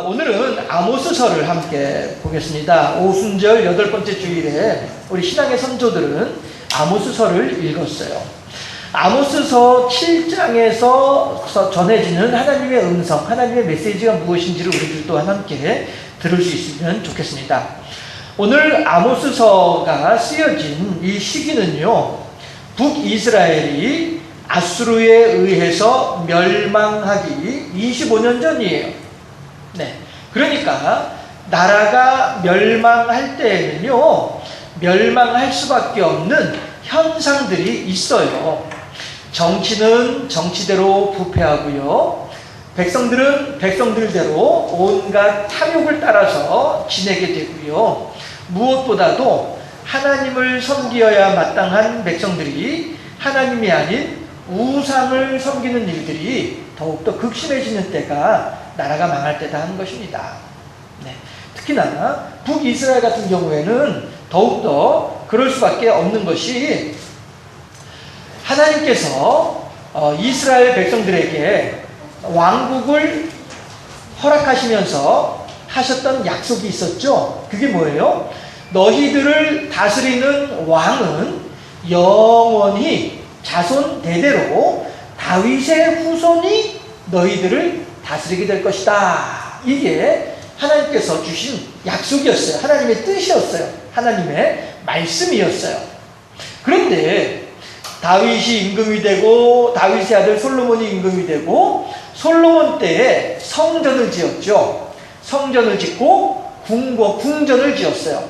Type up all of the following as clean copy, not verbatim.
오늘은 아모스서를 함께 보겠습니다. 오순절 8번째 주일에 우리 신앙의 선조들은 아모스서를 읽었어요. 아모스서 7장에서 전해지는 하나님의 음성, 하나님의 메시지가 무엇인지를 우리들 또한 함께 들을 수 있으면 좋겠습니다. 오늘 아모스서가 쓰여진 이 시기는요, 북이스라엘이 아수르에 의해서 멸망하기 25년 전이에요. 네. 그러니까 나라가 멸망할 때에는요, 멸망할 수밖에 없는 현상들이 있어요. 정치는 정치대로 부패하고요, 백성들은 백성들대로 온갖 탐욕을 따라서 지내게 되고요, 무엇보다도 하나님을 섬기어야 마땅한 백성들이 하나님이 아닌 우상을 섬기는 일들이 더욱더 극심해지는 때가 나라가 망할 때다 하는 것입니다. 네. 특히나 북이스라엘 같은 경우에는 더욱더 그럴 수밖에 없는 것이, 하나님께서 이스라엘 백성들에게 왕국을 허락하시면서 하셨던 약속이 있었죠. 그게 뭐예요? 너희들을 다스리는 왕은 영원히 자손 대대로 다윗의 후손이 너희들을 다스리게 될 것이다. 이게 하나님께서 주신 약속이었어요. 하나님의 뜻이었어요. 하나님의 말씀이었어요. 그런데 다윗이 임금이 되고, 다윗의 아들 솔로몬이 임금이 되고, 솔로몬 때에 성전을 지었죠. 성전을 짓고 궁전을 지었어요.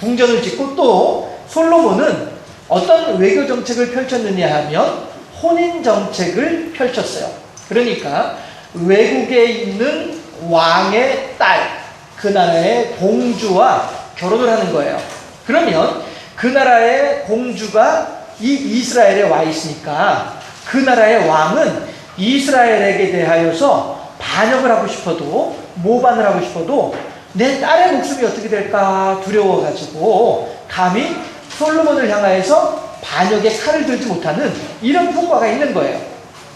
궁전을 짓고 또 솔로몬은 어떤 외교 정책을 펼쳤느냐 하면 혼인 정책을 펼쳤어요. 그러니까 외국에 있는 왕의 딸, 그 나라의 공주와 결혼을 하는 거예요. 그러면 그 나라의 공주가 이 이스라엘에 와 있으니까 그 나라의 왕은 이스라엘에게 대하여서 반역을 하고 싶어도, 모반을 하고 싶어도 내 딸의 목숨이 어떻게 될까 두려워가지고 감히 솔로몬을 향하여서 반역의 칼을 들지 못하는 이런 풍과가 있는 거예요.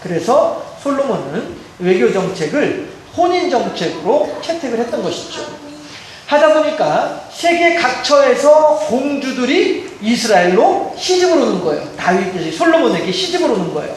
그래서 솔로몬은 외교 정책을 혼인 정책으로 채택을 했던 것이죠. 하다 보니까 세계 각처에서 공주들이 이스라엘로 시집을 오는 거예요. 다윗이 솔로몬에게 시집을 오는 거예요.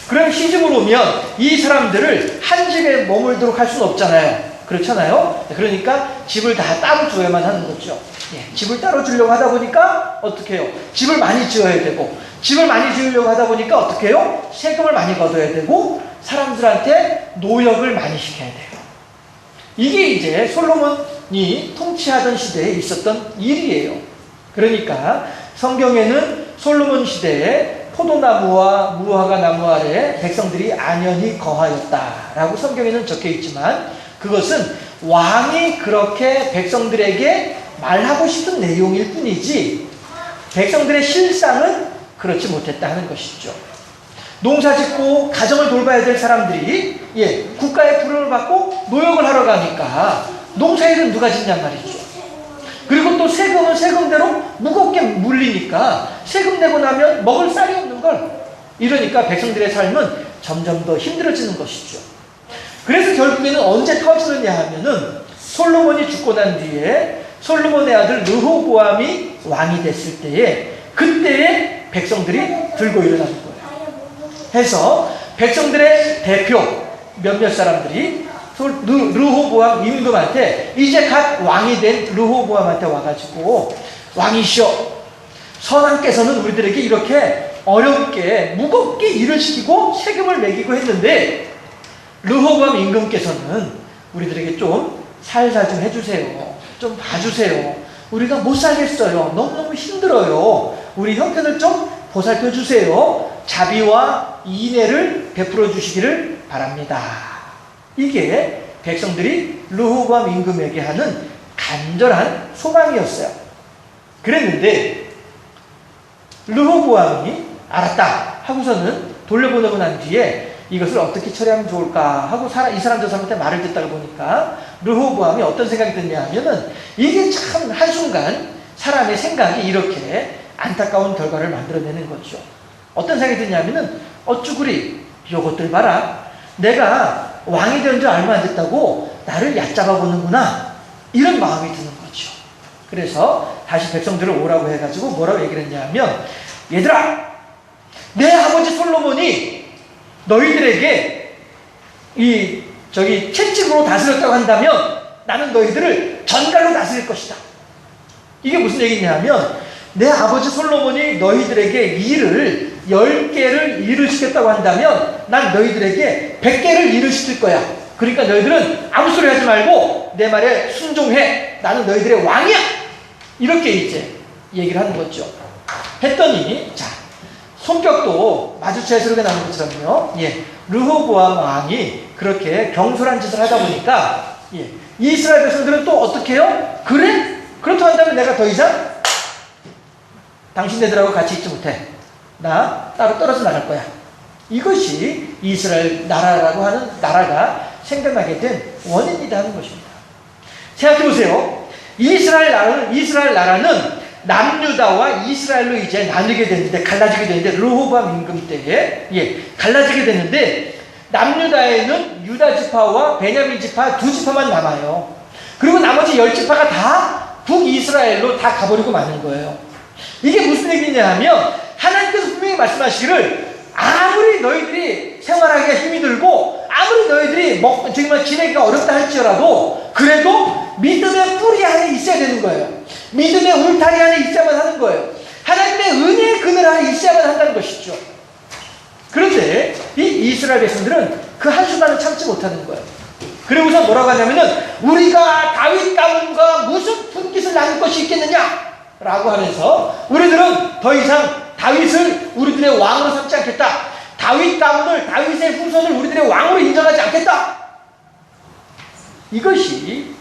그럼 시집을 오면 이 사람들을 한 집에 머물도록 할 수는 없잖아요. 그렇잖아요. 그러니까 집을 다 따로 줘야만 하는 거죠. 예, 집을 따로 주려고 하다 보니까 어떻게 해요? 집을 많이 지어야 되고, 집을 많이 지으려고 하다 보니까 어떻게 해요? 세금을 많이 걷어야 되고, 사람들한테 노역을 많이 시켜야 돼요. 이게 이제 솔로몬이 통치하던 시대에 있었던 일이에요. 그러니까 성경에는 솔로몬 시대에 포도나무와 무화과 나무 아래 백성들이 안연히 거하였다라고 성경에는 적혀 있지만, 그것은 왕이 그렇게 백성들에게 말하고 싶은 내용일 뿐이지 백성들의 실상은 그렇지 못했다 하는 것이죠. 농사 짓고 가정을 돌봐야 될 사람들이 국가의 부름을 받고 노역을 하러 가니까 농사일은 누가 짓냔 말이죠. 그리고 또 세금은 세금대로 무겁게 물리니까 세금 내고 나면 먹을 쌀이 없는 걸, 이러니까 백성들의 삶은 점점 더 힘들어지는 것이죠. 그래서 결국에는 언제 터지느냐 하면은 솔로몬이 죽고 난 뒤에 솔로몬의 아들 르호보암이 왕이 됐을 때에, 그때에 백성들이 들고 일어나는 거예요. 해서 백성들의 대표 몇몇 사람들이 르호보암 임금한테, 이제 갓 왕이 된 르호보암한테 와가지고, 왕이시여, 선왕께서는 우리들에게 이렇게 어렵게 무겁게 일을 시키고 세금을 매기고 했는데 르호보암 임금께서는 우리들에게 좀 살살 좀 해주세요. 좀 봐주세요. 우리가 못 살겠어요. 너무너무 힘들어요. 우리 형편을 좀 보살펴 주세요. 자비와 인애를 베풀어 주시기를 바랍니다. 이게 백성들이 르호보암 임금에게 하는 간절한 소망이었어요. 그랬는데 르호보암이 알았다 하고서는 돌려보내고 난 뒤에 이것을 어떻게 처리하면 좋을까 하고 이 사람 저 사람한테 말을 듣다가 보니까 르호보암이 어떤 생각이 드냐 하면은, 이게 참 한순간 사람의 생각이 이렇게 안타까운 결과를 만들어내는 거죠. 어떤 생각이 드냐면은, 어쭈구리 요것들 봐라, 내가 왕이 된 줄 얼마 안 됐다고 나를 얕잡아 보는구나. 이런 마음이 드는 거죠. 그래서 다시 백성들을 오라고 해가지고 뭐라고 얘기를 했냐면, 얘들아, 내 아버지 솔로몬이 너희들에게 채찍으로 다스렸다고 한다면 나는 너희들을 전갈로 다스릴 것이다. 이게 무슨 얘기냐면, 내 아버지 솔로몬이 너희들에게 일을 10개를 일을 시켰다고 한다면 난 너희들에게 100개를 일을 시킬 거야. 그러니까 너희들은 아무 소리 하지 말고 내 말에 순종해. 나는 너희들의 왕이야. 이렇게 이제 얘기를 하는 거죠. 했더니, 자, 성격도 마주치에서 그렇게 나오는 것처럼요. 르호보암 왕이 그렇게 경솔한 짓을 하다 보니까, 이스라엘 백성들은 또 어떻게 해요? 그래? 그렇다고 한다면 내가 더 이상 당신네들하고 같이 있지 못해. 나 따로 떨어져 나갈 거야. 이것이 이스라엘 나라라고 하는 나라가 생겨나게 된 원인이다 하는 것입니다. 생각해 보세요. 이스라엘 나라는 남유다와 이스라엘로 이제 나뉘게 되는데, 갈라지게 되는데, 르호보암 임금 때에 갈라지게 되는데, 남유다에는 유다 지파와 베냐민 지파 2지파만 남아요. 그리고 나머지 10지파가 다 북이스라엘로 다 가버리고 마는 거예요. 이게 무슨 얘기냐 하면, 하나님께서 분명히 말씀하시기를, 아무리 너희들이 생활하기가 힘이 들고 아무리 너희들이 정말 지내기가 어렵다 할지라도 그래도 믿음의 뿌리 안에 있어야 되는 거예요. 믿음의 울타리 안에 있어야만 하는 거예요. 하나님의 은혜의 그늘 안에 있어야만 한다는 것이죠. 그런데 이 이스라엘 백성들은 그 한순간을 참지 못하는 거예요. 그리고서 뭐라고 하냐면은, 우리가 다윗 가문과 무슨 분깃을 나눌 것이 있겠느냐 라고 하면서, 우리들은 더 이상 다윗을 우리들의 왕으로 삼지 않겠다. 다윗 가문을, 다윗의 후손을 우리들의 왕으로 인정하지 않겠다. 이것이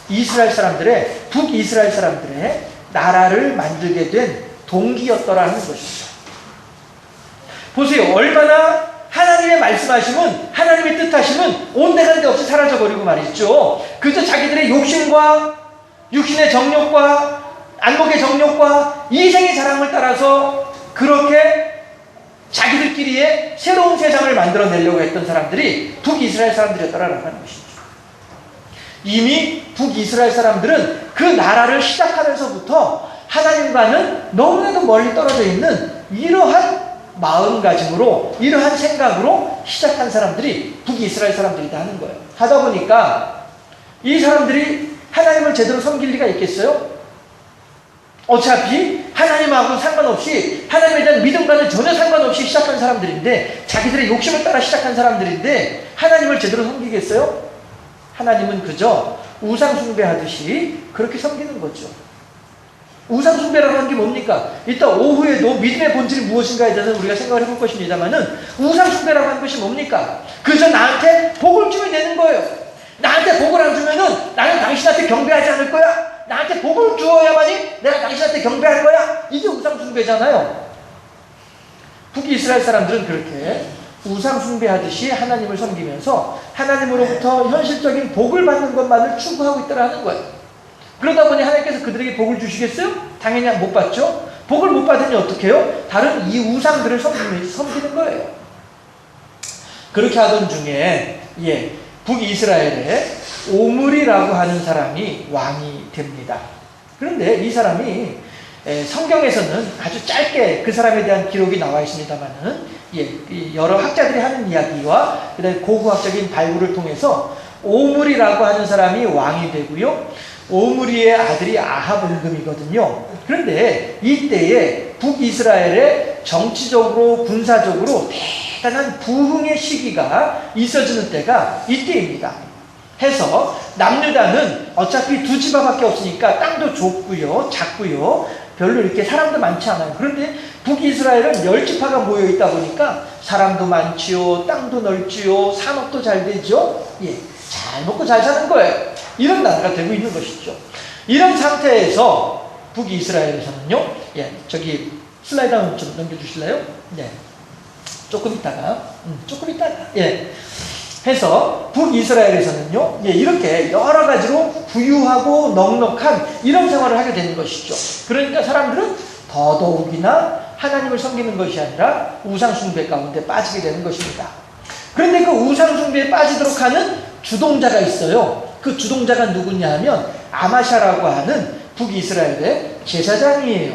북이스라엘 사람들의 나라를 만들게 된 동기였더라는 것이죠. 보세요. 얼마나 하나님의 말씀하심은, 하나님의 뜻하심은 온데간데 없이 사라져버리고 말이죠. 그저 자기들의 욕심과 육신의 정욕과 안목의 정욕과 이생의 자랑을 따라서 그렇게 자기들끼리의 새로운 세상을 만들어내려고 했던 사람들이 북이스라엘 사람들이었다라는 것이죠. 이미 북이스라엘 사람들은 그 나라를 시작하면서부터 하나님과는 너무나도 멀리 떨어져 있는 이러한 마음가짐으로, 이러한 생각으로 시작한 사람들이 북이스라엘 사람들이다 하는 거예요. 하다 보니까 이 사람들이 하나님을 제대로 섬길 리가 있겠어요? 어차피 하나님하고 상관없이, 하나님에 대한 믿음과는 전혀 상관없이 시작한 사람들인데, 자기들의 욕심을 따라 시작한 사람들인데 하나님을 제대로 섬기겠어요? 하나님은 그저 우상 숭배하듯이 그렇게 섬기는 거죠. 우상 숭배라고 하는 게 뭡니까? 이따 오후에도 믿음의 본질이 무엇인가에 대해서 우리가 생각을 해볼 것입니다만은, 우상 숭배라고 하는 것이 뭡니까? 그저 나한테 복을 주면 되는 거예요. 나한테 복을 안 주면은 나는 당신한테 경배하지 않을 거야. 나한테 복을 주어야만이 내가 당신한테 경배할 거야. 이게 우상 숭배잖아요. 북이스라엘 사람들은 그렇게 우상 숭배하듯이 하나님을 섬기면서 하나님으로부터 현실적인 복을 받는 것만을 추구하고 있다라는 거예요. 그러다 보니 하나님께서 그들에게 복을 주시겠어요? 당연히 못 받죠. 복을 못 받으니 어떻게 해요? 다른 이 우상들을 섬기는 거예요. 그렇게 하던 중에 북이스라엘에 오므리라고 하는 사람이 왕이 됩니다. 그런데 이 사람이 성경에서는 아주 짧게 그 사람에 대한 기록이 나와 있습니다만은, 여러 학자들이 하는 이야기와 그다음에 고고학적인 발굴을 통해서 오므리라고 하는 사람이 왕이 되고요. 오므리의 아들이 아합 임금이거든요. 그런데 이때에 북이스라엘의 정치적으로 군사적으로 대단한 부흥의 시기가 있어지는 때가 이때입니다. 해서 남유다는 어차피 2지파밖에 없으니까 땅도 좁고요, 작고요, 별로 이렇게 사람도 많지 않아요. 그런데 북이스라엘은 10지파가 모여 있다 보니까 사람도 많지요, 땅도 넓지요, 산업도 잘 되죠. 잘 먹고 잘 사는 거예요. 이런 나라가 되고 있는 것이죠. 이런 상태에서 북이스라엘에서는요, 저기 슬라이드 한번 좀 넘겨주실래요? 조금 있다가, 해서 북이스라엘에서는요, 이렇게 여러 가지로 부유하고 넉넉한 이런 생활을 하게 되는 것이죠. 그러니까 사람들은 더더욱이나 하나님을 섬기는 것이 아니라 우상 숭배 가운데 빠지게 되는 것입니다. 그런데 그 우상숭배에 빠지도록 하는 주동자가 있어요. 그 주동자가 누구냐 하면 아마샤라고 하는 북이스라엘의 제사장이에요.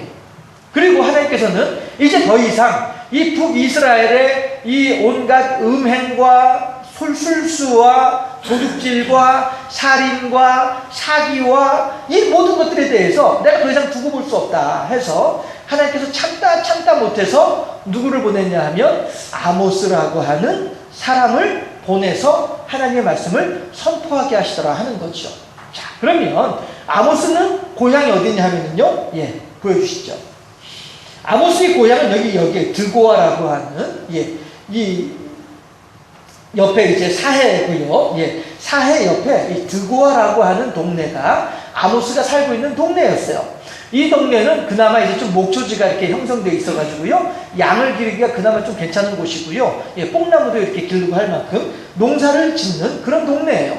그리고 하나님께서는 이제 더 이상 이 북이스라엘의 이 온갖 음행과 술수와 도둑질과 살인과 사기와 이 모든 것들에 대해서 내가 더 이상 두고 볼 수 없다 해서 하나님께서 참다 못해서 누구를 보냈냐 하면 아모스라고 하는 사람을 보내서 하나님의 말씀을 선포하게 하시더라 하는 거죠. 자, 그러면 아모스는 고향이 어디냐 하면요, 예, 보여주시죠. 아모스의 고향은 여기에 드고아라고 하는, 예, 이 옆에 이제 사해고요. 예, 사해 옆에 이 드고아라고 하는 동네가 아모스가 살고 있는 동네였어요. 이 동네는 그나마 이제 좀 목초지가 이렇게 형성되어 있어가지고요, 양을 기르기가 그나마 좀 괜찮은 곳이고요, 예, 뽕나무도 이렇게 기르고 할 만큼 농사를 짓는 그런 동네예요.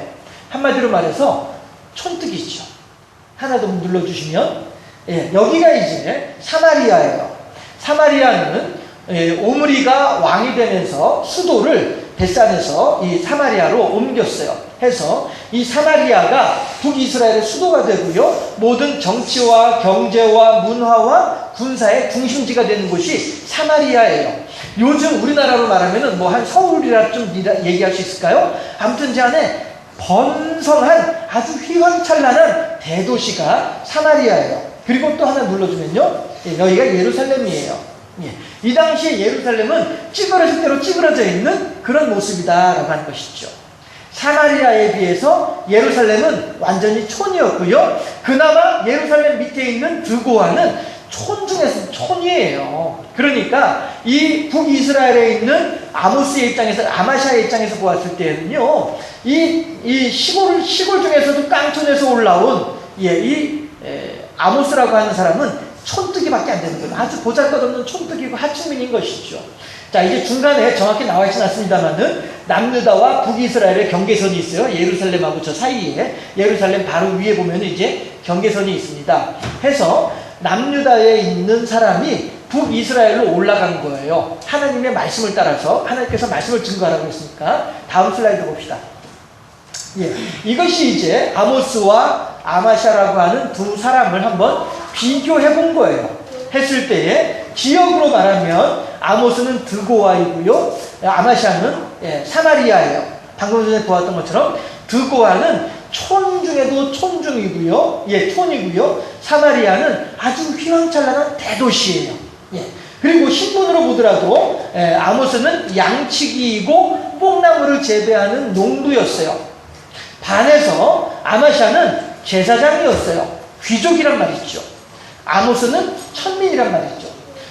한마디로 말해서 촌뜨기죠. 하나 더 눌러주시면, 예, 여기가 이제 사마리아예요. 사마리아는 오므리가 왕이 되면서 수도를 벳산에서 이 사마리아로 옮겼어요. 해서 이 사마리아가 북이스라엘의 수도가 되고요, 모든 정치와 경제와 문화와 군사의 중심지가 되는 곳이 사마리아예요. 요즘 우리나라로 말하면은 뭐 한 서울이라 좀 얘기할 수 있을까요? 아무튼 제 안에 번성한 아주 휘황찬란한 대도시가 사마리아예요. 그리고 또 하나 눌러주면요, 예, 여기가 예루살렘이에요. 예, 이 당시에 예루살렘은 찌그러질 대로 찌그러져 있는 그런 모습이다라고 하는 것이죠. 사마리아에 비해서 예루살렘은 완전히 촌이었고요, 그나마 예루살렘 밑에 있는 드고아는 촌 중에서 촌이에요. 그러니까 이 북이스라엘에 있는 아모스의 입장에서, 아마샤의 입장에서 보았을 때는요, 이 시골 중에서도 깡촌에서 올라온, 예, 아모스라고 하는 사람은 촌뜨기밖에 안 되는 거예요. 아주 보잘것없는 촌뜨기고 하층민인 것이죠. 자, 이제 중간에 정확히 나와 있지는 않습니다만은 남유다와 북이스라엘의 경계선이 있어요. 예루살렘하고 저 사이에, 예루살렘 바로 위에 보면 이제 경계선이 있습니다. 해서 남유다에 있는 사람이 북이스라엘로 올라간 거예요. 하나님의 말씀을 따라서. 하나님께서 말씀을 증거하라고 했으니까 다음 슬라이드 봅시다. 예, 이것이 이제 아모스와 아마샤라고 하는 두 사람을 한번 비교해 본 거예요. 했을 때에 지역으로 말하면 아모스는 드고아이고요, 아마샤는, 예, 사마리아예요. 방금 전에 보았던 것처럼 드고아는 촌 중에도 촌중이고요, 예, 촌이고요, 사마리아는 아주 휘황찬란한 대도시예요. 예. 그리고 신분으로 보더라도, 예, 아모스는 양치기이고 뽕나무를 재배하는 농부였어요. 반해서 아마샤는 제사장이었어요. 귀족이란 말이죠. 아모스는 천민이란 말이죠.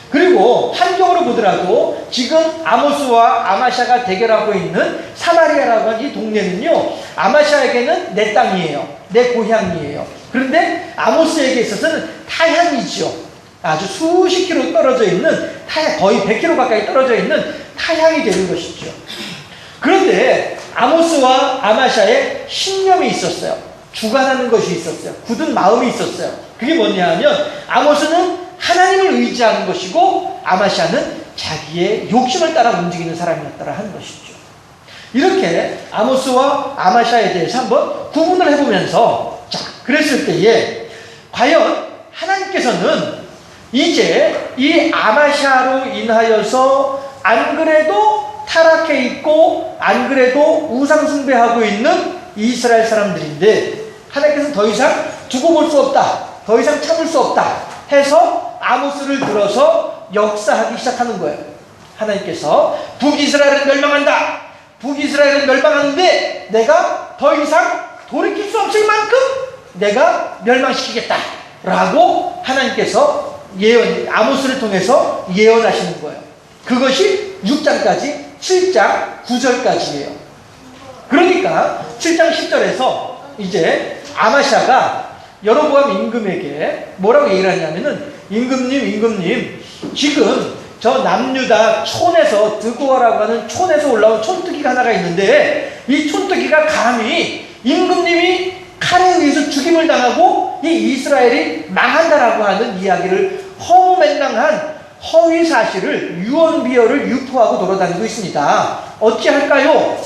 그리고 환경으로 보더라도 지금 아모스와 아마샤가 대결하고 있는 사마리아라고 하는 이 동네는요, 아마샤에게는 내 땅이에요. 내 고향이에요. 그런데 아모스에게 있어서는 타향이죠. 아주 수십 킬로 떨어져 있는 타향, 거의 100킬로 가까이 떨어져 있는 타향이 되는 것이죠. 그런데 아모스와 아마샤의 신념이 있었어요. 주관하는 것이 있었어요. 굳은 마음이 있었어요. 그게 뭐냐 하면 아모스는 하나님을 의지하는 것이고 아마샤는 자기의 욕심을 따라 움직이는 사람이었다라 하는 것이죠. 이렇게 아모스와 아마샤에 대해서 한번 구분을 해보면서, 자, 그랬을 때에 과연 하나님께서는 이제 이 아마샤로 인하여서 안 그래도 타락해 있고 안 그래도 우상숭배하고 있는 이스라엘 사람들인데 하나님께서는 더 이상 두고 볼 수 없다, 더 이상 참을 수 없다 해서 아모스를 들어서 역사하기 시작하는 거예요. 하나님께서 북이스라엘은 멸망한다, 북이스라엘은 멸망하는데 내가 더 이상 돌이킬 수 없을 만큼 내가 멸망시키겠다 라고 하나님께서 아모스를 통해서 예언하시는 거예요. 그것이 6장까지 7장 9절까지예요. 그러니까 7장 10절에서 이제 아마샤가 여로보암 임금에게 뭐라고 얘기를 하냐면은, 임금님, 지금 저 남유다 촌에서, 드고아라고 하는 촌에서 올라온 촌뜨기가 하나가 있는데 이 촌뜨기가 감히 임금님이 칼에 의해서 죽임을 당하고 이 이스라엘이 망한다라고 하는 이야기를 허무맹랑한 허위 사실을 유언비어를 유포하고 돌아다니고 있습니다. 어찌할까요?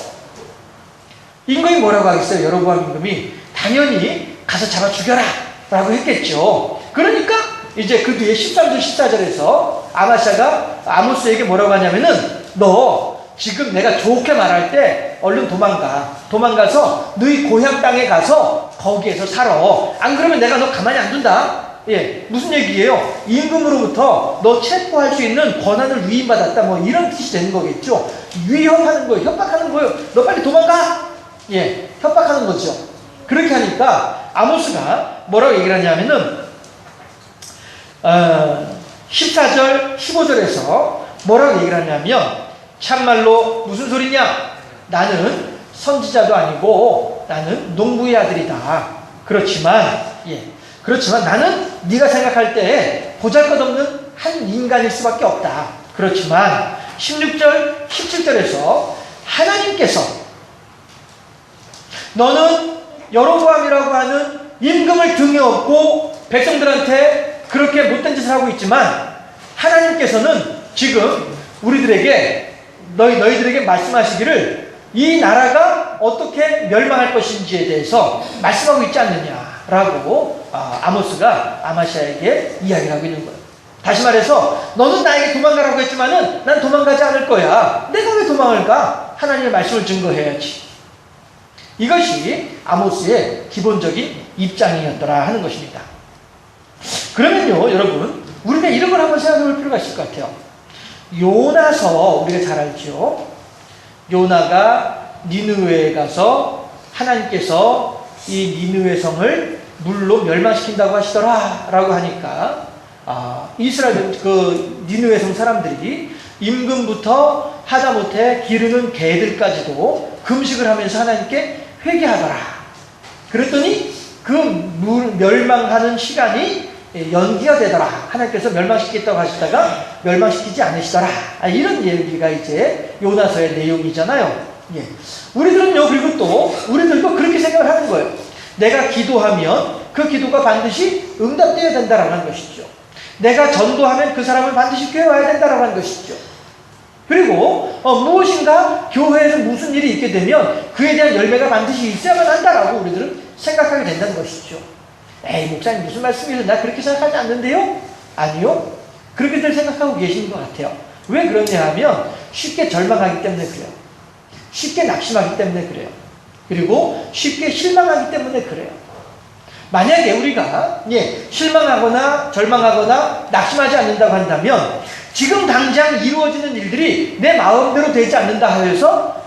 임금이 뭐라고 하겠어요? 여로보암 임금이 당연히 가서 잡아 죽여라 라고 했겠죠. 그러니까 이제 그 뒤에 13절 14절에서 아마샤가 아모스에게 뭐라고 하냐면은 너 지금 내가 좋게 말할 때 얼른 도망가서 너희 고향 땅에 가서 거기에서 살아. 안 그러면 내가 너 가만히 안 둔다. 예, 무슨 얘기예요? 임금으로부터 너 체포할 수 있는 권한을 위임받았다. 뭐 이런 뜻이 되는 거겠죠. 위협하는 거예요. 협박하는 거예요. 너 빨리 도망가. 예, 협박하는 거죠. 그렇게 하니까 아모스가 뭐라고 얘기를 하냐면은 14절 15절에서 뭐라고 얘기를 하냐면 참말로 무슨 소리냐? 나는 선지자도 아니고 나는 농부의 아들이다. 그렇지만 나는 네가 생각할 때 보잘것없는 한 인간일 수밖에 없다. 그렇지만 16절 17절에서 하나님께서 너는 여로보암이라고 하는 임금을 등에 업고 백성들한테 그렇게 못된 짓을 하고 있지만 하나님께서는 지금 우리들에게 너희들에게 말씀하시기를 이 나라가 어떻게 멸망할 것인지에 대해서 말씀하고 있지 않느냐라고 아모스가 아마샤에게 이야기를 하고 있는 거예요. 다시 말해서 너는 나에게 도망가라고 했지만은 난 도망가지 않을 거야. 내가 왜 도망을 가? 하나님의 말씀을 증거해야지. 이것이 아모스의 기본적인 입장이었더라 하는 것입니다. 그러면요 여러분 우리가 이런 걸 한번 생각해 볼 필요가 있을 것 같아요. 요나서 우리가 잘 알죠. 요나가 니느웨에 가서 하나님께서 이 니느웨 성을 물로 멸망시킨다고 하시더라 라고 하니까 이스라엘 그 니느웨 성 사람들이 임금부터 하다못해 기르는 개들까지도 금식을 하면서 하나님께 회개하더라. 그랬더니 그 멸망하는 시간이 연기가 되더라. 하나님께서 멸망시키겠다고 하시다가 멸망시키지 않으시더라. 이런 얘기가 이제 요나서의 내용이잖아요. 예. 우리들은요, 그리고 또 우리들도 그렇게 생각을 하는 거예요. 내가 기도하면 그 기도가 반드시 응답되어야 된다라는 것이죠. 내가 전도하면 그 사람은 반드시 교회 와야 된다라고 하는 것이죠. 그리고 무엇인가 교회에서 무슨 일이 있게 되면 그에 대한 열매가 반드시 있어야만 한다라고 우리들은 생각하게 된다는 것이죠. 에이 목사님 무슨 말씀이세요? 나 그렇게 생각하지 않는데요? 아니요. 그렇게들 생각하고 계시는 것 같아요. 왜 그러냐 하면 쉽게 절망하기 때문에 그래요. 쉽게 낙심하기 때문에 그래요. 그리고 쉽게 실망하기 때문에 그래요. 만약에 우리가 실망하거나 절망하거나 낙심하지 않는다고 한다면 지금 당장 이루어지는 일들이 내 마음대로 되지 않는다 해서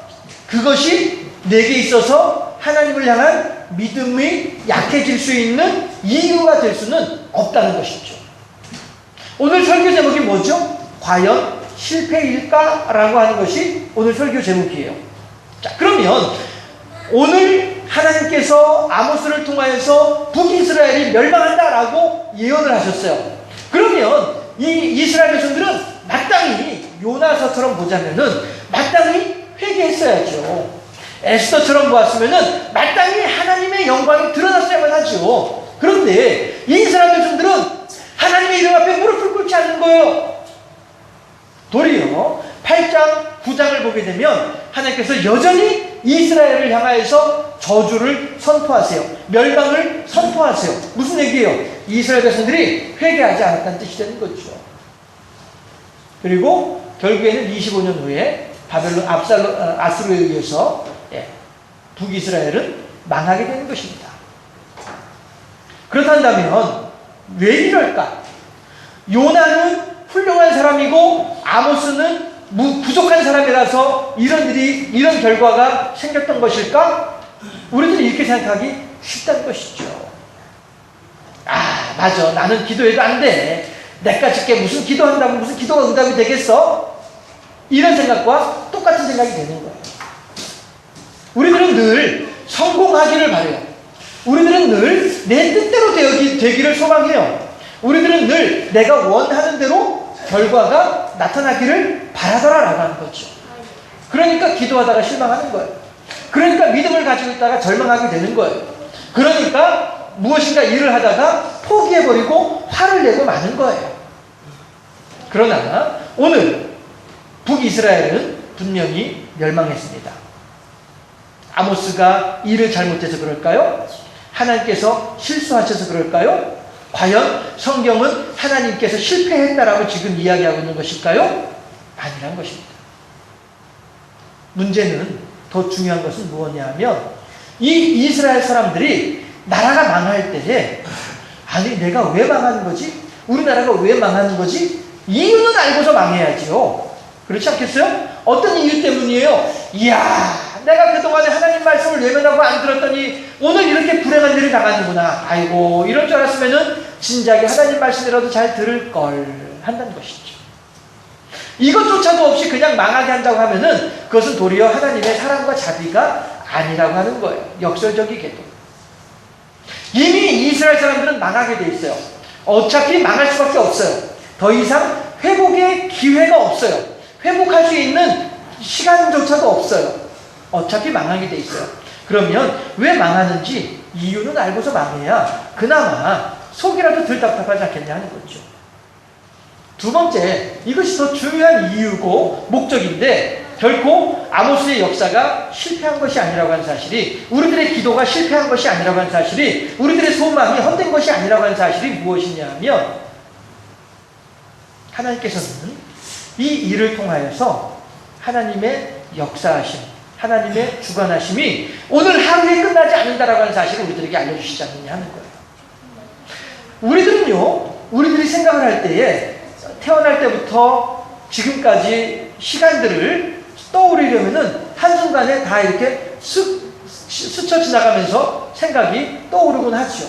그것이 내게 있어서 하나님을 향한 믿음이 약해질 수 있는 이유가 될 수는 없다는 것이죠. 오늘 설교 제목이 뭐죠? 과연 실패일까? 라고 하는 것이 오늘 설교 제목이에요. 자, 그러면 오늘 하나님께서 아모스를 통하여서 북이스라엘이 멸망한다라고 예언을 하셨어요. 그러면 이 이스라엘 백성들은 마땅히 요나서처럼 보자면은 마땅히 회개했어야죠. 에스더처럼 보았으면은 마땅히 하나님의 영광이 드러났어야만 하죠. 그런데 이 이스라엘 백성들은 하나님의 이름 앞에 무릎을 꿇지 않는 거예요. 도리어 8장, 9장을 보게 되면 하나님께서 여전히 이스라엘을 향하여서 저주를 선포하세요. 멸망을 선포하세요. 무슨 얘기예요? 이스라엘 백성들이 회개하지 않았다는 뜻이 되는 거죠. 그리고 결국에는 25년 후에 바벨론 아수르에 의해서 북이스라엘은 망하게 되는 것입니다. 그렇다면 왜 이럴까? 요나는 훌륭한 사람이고 아모스는 부족한 사람이라서 이런 결과가 생겼던 것일까? 우리들은 이렇게 생각하기 쉽다는 것이죠. 맞아. 나는 기도해도 안 돼. 내가 짓게 무슨 기도한다고 무슨 기도가 응답이 되겠어? 이런 생각과 똑같은 생각이 되는 거예요. 우리들은 늘 성공하기를 바라요. 우리들은 늘 내 뜻대로 되기를 소망해요. 우리들은 늘 내가 원하는 대로 결과가 나타나기를 바라더라라고 하는 거죠. 그러니까 기도하다가 실망하는 거예요. 그러니까 믿음을 가지고 있다가 절망하게 되는 거예요. 그러니까 무엇인가 일을 하다가 포기해버리고 화를 내고 마는 거예요. 그러나 오늘 북이스라엘은 분명히 멸망했습니다. 아모스가 일을 잘못해서 그럴까요? 하나님께서 실수하셔서 그럴까요? 과연 성경은 하나님께서 실패했다라고 지금 이야기하고 있는 것일까요? 아니란 것입니다. 문제는 더 중요한 것은 무엇이냐면 이 이스라엘 사람들이 나라가 망할 때에 아니 내가 왜 망하는 거지? 우리나라가 왜 망하는 거지? 이유는 알고서 망해야지요. 그렇지 않겠어요? 어떤 이유 때문이에요? 이야 내가 그동안에 하나님 말씀을 외면하고 안 들었더니 오늘 이렇게 불행한 일을 당하는구나. 아이고 이럴 줄 알았으면은 진작에 하나님 말씀이라도 잘 들을 걸 한다는 것이죠. 이것조차도 없이 그냥 망하게 한다고 하면은 그것은 도리어 하나님의 사랑과 자비가 아니라고 하는 거예요. 역설적이게도. 이미 이스라엘 사람들은 망하게 돼 있어요. 어차피 망할 수밖에 없어요. 더 이상 회복의 기회가 없어요. 회복할 수 있는 시간조차도 없어요. 어차피 망하게 돼 있어요. 그러면 왜 망하는지 이유는 알고서 망해야 그나마 속이라도 덜 답답하지 않겠냐 하는 거죠. 두 번째, 이것이 더 중요한 이유고 목적인데 결코 아모스의 역사가 실패한 것이 아니라고 하는 사실이, 우리들의 기도가 실패한 것이 아니라고 하는 사실이, 우리들의 소망이 헛된 것이 아니라고 하는 사실이 무엇이냐면 하나님께서는 이 일을 통하여서 하나님의 역사하심, 하나님의 주관하심이 오늘 하루에 끝나지 않는다라고 하는 사실을 우리들에게 알려주시지 않느냐 하는 거예요. 우리들이 생각을 할 때에 태어날 때부터 지금까지 시간들을 떠오르려면은 한순간에 다 이렇게 스쳐 지나가면서 생각이 떠오르곤 하죠.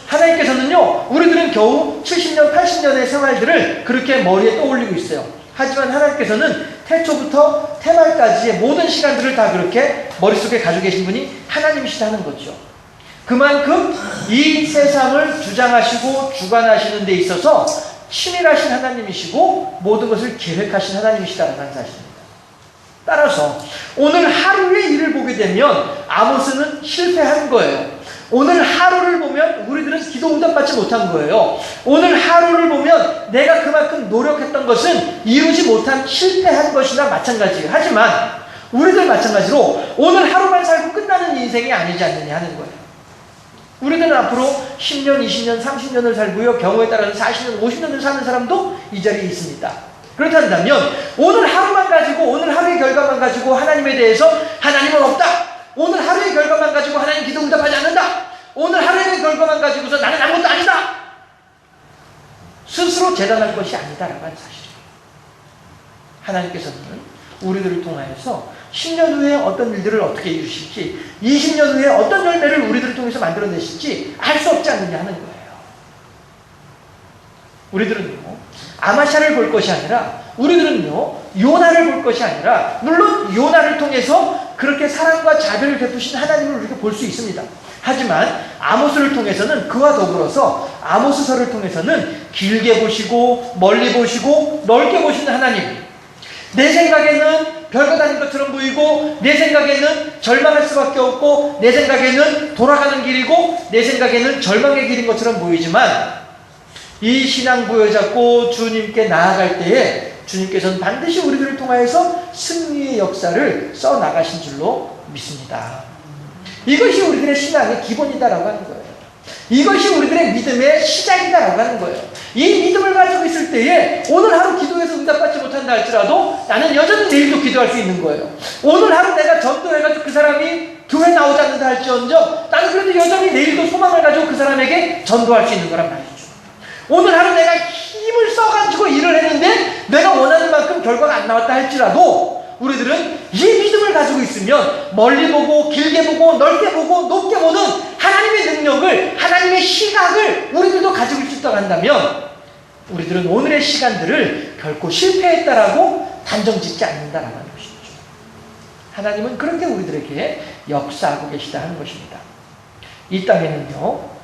하나님께서는요, 우리들은 겨우 70년, 80년의 생활들을 그렇게 머리에 떠올리고 있어요. 하지만 하나님께서는 태초부터 태말까지의 모든 시간들을 다 그렇게 머릿속에 가지고 계신 분이 하나님이시다는 거죠. 그만큼 이 세상을 주장하시고 주관하시는 데 있어서 치밀하신 하나님이시고 모든 것을 계획하신 하나님이시다는 사실입니다. 따라서 오늘 하루의 일을 보게 되면 아모스는 실패한 거예요. 오늘 하루를 보면 우리들은 기도 응답받지 못한 거예요. 오늘 하루를 보면 내가 그만큼 노력했던 것은 이루지 못한 실패한 것이나 마찬가지예요. 하지만 우리들 마찬가지로 오늘 하루만 살고 끝나는 인생이 아니지 않느냐 하는 거예요. 우리들은 앞으로 10년, 20년, 30년을 살고요. 경우에 따라서 40년, 50년을 사는 사람도 이 자리에 있습니다. 그렇다면 오늘 하루만 가지고, 오늘 하루의 결과만 가지고 하나님에 대해서 하나님은 없다. 오늘 하루의 결과만 가지고 하나님 기도 응답하지 않는다. 오늘 하루의 결과만 가지고서 나는 아무것도 아니다. 스스로 재단할 것이 아니다라고 하는 사실이에요. 하나님께서는 우리들을 통하여서 10년 후에 어떤 일들을 어떻게 이루실지, 20년 후에 어떤 열매를 우리들을 통해서 만들어내실지 알 수 없지 않느냐 하는 거예요. 우리들은요, 아마샤를 볼 것이 아니라, 우리들은요, 요나를 볼 것이 아니라, 물론 요나를 통해서 그렇게 사랑과 자비를 베푸신 하나님을 우리가 볼 수 있습니다. 하지만 아모스를 통해서는, 그와 더불어서 아모스서를 통해서는 길게 보시고 멀리 보시고 넓게 보시는 하나님, 내 생각에는 별거 아닌 것처럼 보이고, 내 생각에는 절망할 수밖에 없고, 내 생각에는 돌아가는 길이고, 내 생각에는 절망의 길인 것처럼 보이지만 이 신앙 부여잡고 주님께 나아갈 때에 주님께서는 반드시 우리들을 통하여서 승리의 역사를 써나가신 줄로 믿습니다. 이것이 우리들의 신앙의 기본이다라고 하는 거예요. 이것이 우리들의 믿음의 시작이다라고 하는 거예요. 이 믿음을 가지고 있을 때에 오늘 하루 기도해서 응답받지 못한다 할지라도 나는 여전히 내일도 기도할 수 있는 거예요. 오늘 하루 내가 전도해가지고 그 사람이 교회 나오지 않는다 할지언정 나는 그래도 여전히 내일도 소망을 가지고 그 사람에게 전도할 수 있는 거란 말이죠. 오늘 하루 내가 힘을 써가지고 일을 했는데 내가 원하는 만큼 결과가 안 나왔다 할지라도 우리들은 이 믿음을 가지고 있으면 멀리 보고 길게 보고 넓게 보고 높게 보는 하나님의 능력을, 하나님의 시각을 우리들도 가지고 있다고 한다면 우리들은 오늘의 시간들을 결코 실패했다라고 단정짓지 않는다라는 것이죠. 하나님은 그렇게 우리들에게 역사하고 계시다 하는 것입니다. 이 땅에는요,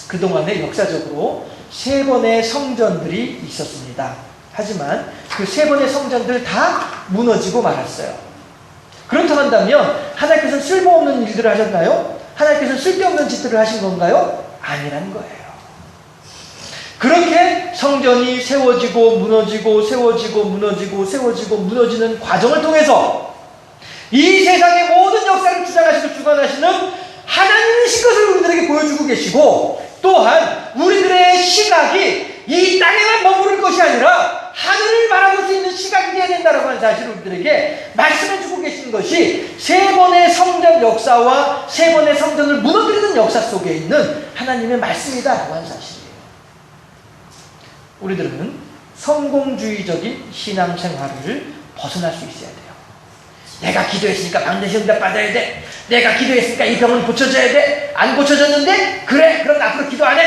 그동안에 역사적으로 3번의 성전들이 있었습니다. 하지만 그 3번의 성전들 다 무너지고 말았어요. 그렇다고 한다면 하나님께서는 쓸모없는 일들을 하셨나요? 하나님께서는 쓸데없는 짓들을 하신 건가요? 아니라는 거예요. 그렇게 성전이 세워지고 무너지고 세워지고 무너지고 세워지고 무너지는 과정을 통해서 이 세상의 모든 역사를 주장하시고 주관하시는 하나님이신 것을 우리들에게 보여주고 계시고, 또한 우리들의 시각이 이 땅에만 머무를 것이 아니라 하늘을 바라볼 수 있는 시각이 되어야 된다라고 하는 사실을 우리들에게 말씀해주고 계시는 것이 세 번의 성전 역사와 세 번의 성전을 무너뜨리는 역사 속에 있는 하나님의 말씀이다라고 하는 사실이에요. 우리들은 성공주의적인 신앙생활을 벗어날 수 있어야 돼요. 내가 기도했으니까 반드시 응답 받아야 돼. 내가 기도했으니까 이 병은 고쳐져야 돼. 안 고쳐졌는데? 그래, 그럼 앞으로 기도 안 해.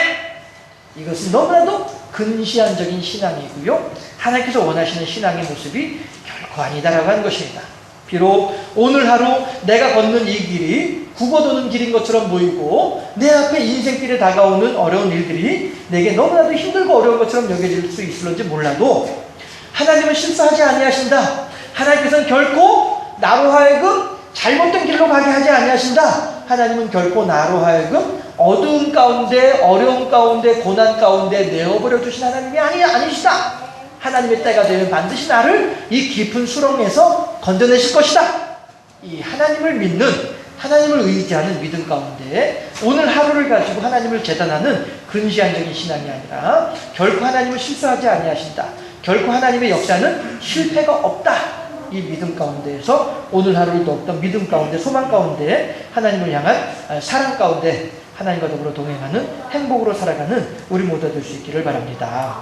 이것은 너무나도 근시안적인 신앙이고요, 하나님께서 원하시는 신앙의 모습이 결코 아니다라고 하는 것입니다. 비록 오늘 하루 내가 걷는 이 길이 굽어도는 길인 것처럼 보이고 내 앞에 인생길에 다가오는 어려운 일들이 내게 너무나도 힘들고 어려운 것처럼 여겨질 수 있을런지 몰라도, 하나님은 실수하지 아니하신다. 하나님께서는 결코 나로 하여금 잘못된 길로 가게 하지 아니하신다. 하나님은 결코 나로 하여금 어두운 가운데, 어려움 가운데, 고난 가운데 내어버려 주신 하나님이 아니시다. 하나님의 때가 되면 반드시 나를 이 깊은 수렁에서 건져내실 것이다. 이 하나님을 믿는, 하나님을 의지하는 믿음 가운데 오늘 하루를 가지고 하나님을 재단하는 근시안적인 신앙이 아니라 결코 하나님을 실수하지 아니하신다. 결코 하나님의 역사는 실패가 없다. 이 믿음 가운데에서 오늘 하루를 더욱더 믿음 가운데, 소망 가운데, 하나님을 향한 사랑 가운데 하나님과 더불어 동행하는 행복으로 살아가는 우리 모두가 될 수 있기를 바랍니다.